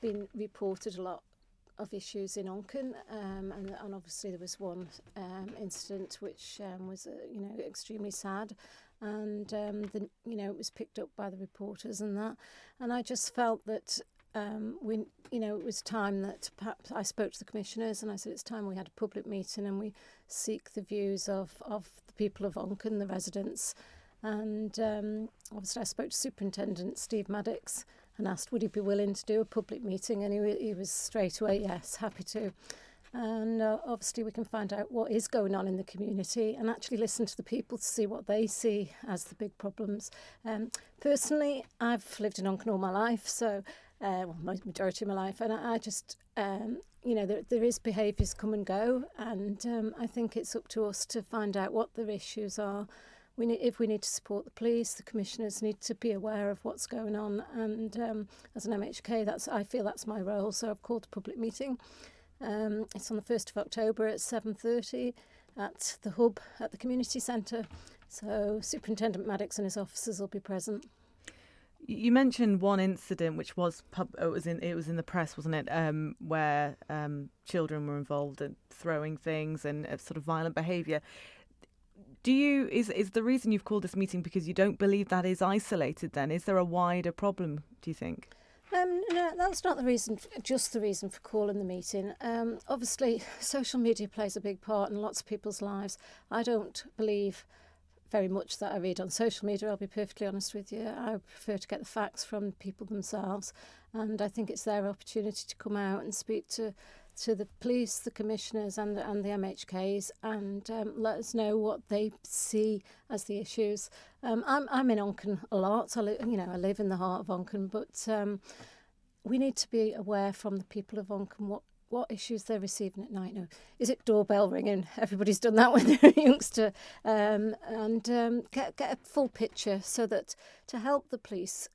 been reported a lot of issues in Onchan, and obviously there was one incident which was extremely sad, and it was picked up by the reporters and that, and I just felt that it was time that perhaps I spoke to the commissioners and I said it's time we had a public meeting and we seek the views of the people of Onchan, the residents. And obviously I spoke to Superintendent Steve Maddox and asked would he be willing to do a public meeting, and he was straight away, yes, happy to. And obviously we can find out what is going on in the community and actually listen to the people to see what they see as the big problems. Personally, I've lived in Onchan all my life, so majority of my life, and I just, there is behaviours come and go, and I think it's up to us to find out what their issues are. If we need to support the police, the commissioners need to be aware of what's going on, and as an MHK, I feel that's my role, so I've called a public meeting. It's on the 1st of October at 7:30 at the hub at the community centre, so Superintendent Maddox and his officers will be present. You mentioned one incident which was it was in the press, wasn't it? Where children were involved in throwing things and sort of violent behaviour. Is the reason you've called this meeting because you don't believe that is isolated? Then is there a wider problem, do you think? No, that's not just the reason for calling the meeting. Obviously, social media plays a big part in lots of people's lives. I don't believe very much that I read on social media, I'll be perfectly honest with you. I prefer to get the facts from people themselves, and I think it's their opportunity to come out and speak to the police, the commissioners and the MHKs, and let us know what they see as the issues. I'm in Onchan a lot. I live in the heart of Onchan, but we need to be aware from the people of Onchan what issues they're receiving at night. Is it doorbell ringing? Everybody's done that when they're a youngster. Get a full picture so that to help the police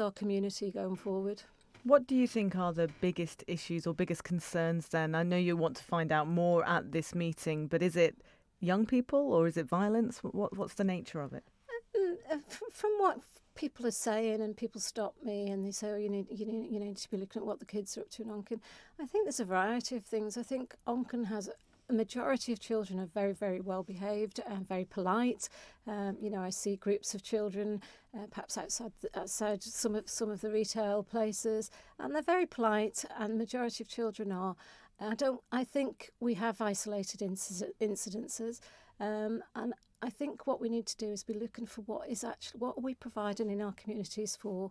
our community going forward. What do you think are the biggest issues or biggest concerns then? I know you want to find out more at this meeting, but is it young people or is it violence? What's the nature of it? From what people are saying, and people stop me and they say, you need to be looking at what the kids are up to in Onchan. I think there's a variety of things. I think Onchan has a majority of children are very, very well behaved and very polite. I see groups of children, perhaps outside some of the retail places, and they're very polite. And the majority of children are. I think we have isolated incidences, and I think what we need to do is be looking for what are we providing in our communities for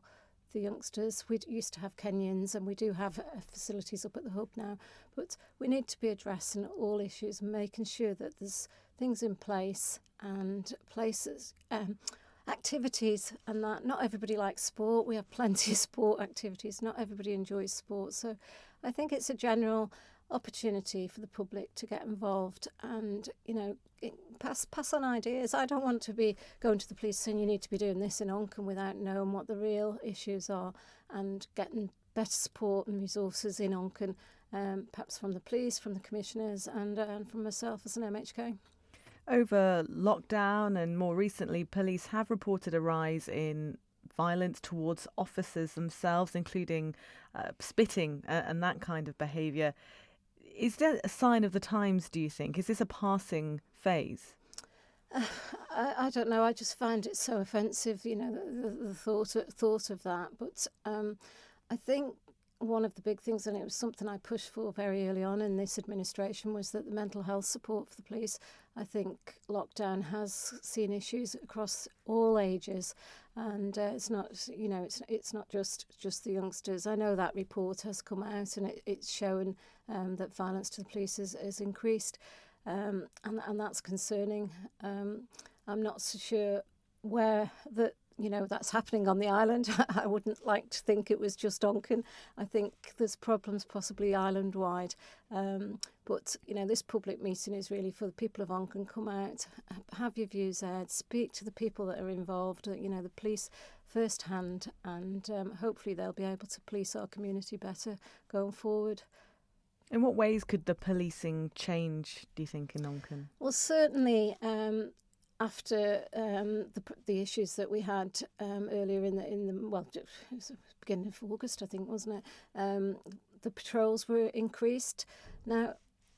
the youngsters. We used to have Kenyans, and we do have facilities up at the hub now, but we need to be addressing all issues and making sure that there's things in place and places, activities, and that not everybody likes sport. We have plenty of sport activities. Not everybody enjoys sport, so I think it's a general opportunity for the public to get involved and pass on ideas. I don't want to be going to the police saying you need to be doing this in Onchan without knowing what the real issues are, and getting better support and resources in Onchan, perhaps from the police, from the commissioners, and from myself as an MHK. Over lockdown and more recently, police have reported a rise in violence towards officers themselves, including spitting and that kind of behaviour. Is that a sign of the times, do you think? Is this a passing phase? I don't know. I just find it so offensive, the thought of that. But I think one of the big things, and it was something I pushed for very early on in this administration, was that the mental health support for the police. I think lockdown has seen issues across all ages, and it's not just the youngsters. I know that report has come out, and it's showing that violence to the police has increased, and that's concerning. I'm not so sure where that's happening on the island. I wouldn't like to think it was just Onchan. I think there's problems possibly island-wide. But this public meeting is really for the people of Onchan. Come out, have your views aired, speak to the people that are involved, the police firsthand, and hopefully they'll be able to police our community better going forward. In what ways could the policing change, do you think, in Onchan? Well, certainly after the issues that we had earlier in the well, it was the beginning of August, I think, wasn't it? The patrols were increased now,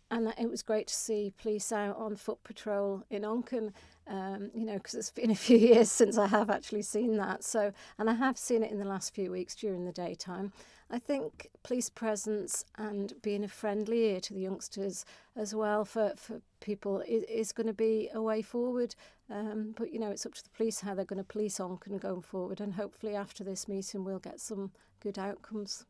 and it was great to see police out on foot patrol in Onchan. Because it's been a few years since I have actually seen that. So, and I have seen it in the last few weeks during the daytime. I think police presence and being a friendly ear to the youngsters as well for people is going to be a way forward. But, it's up to the police how they're going to police Onchan going forward. And hopefully after this meeting, we'll get some good outcomes.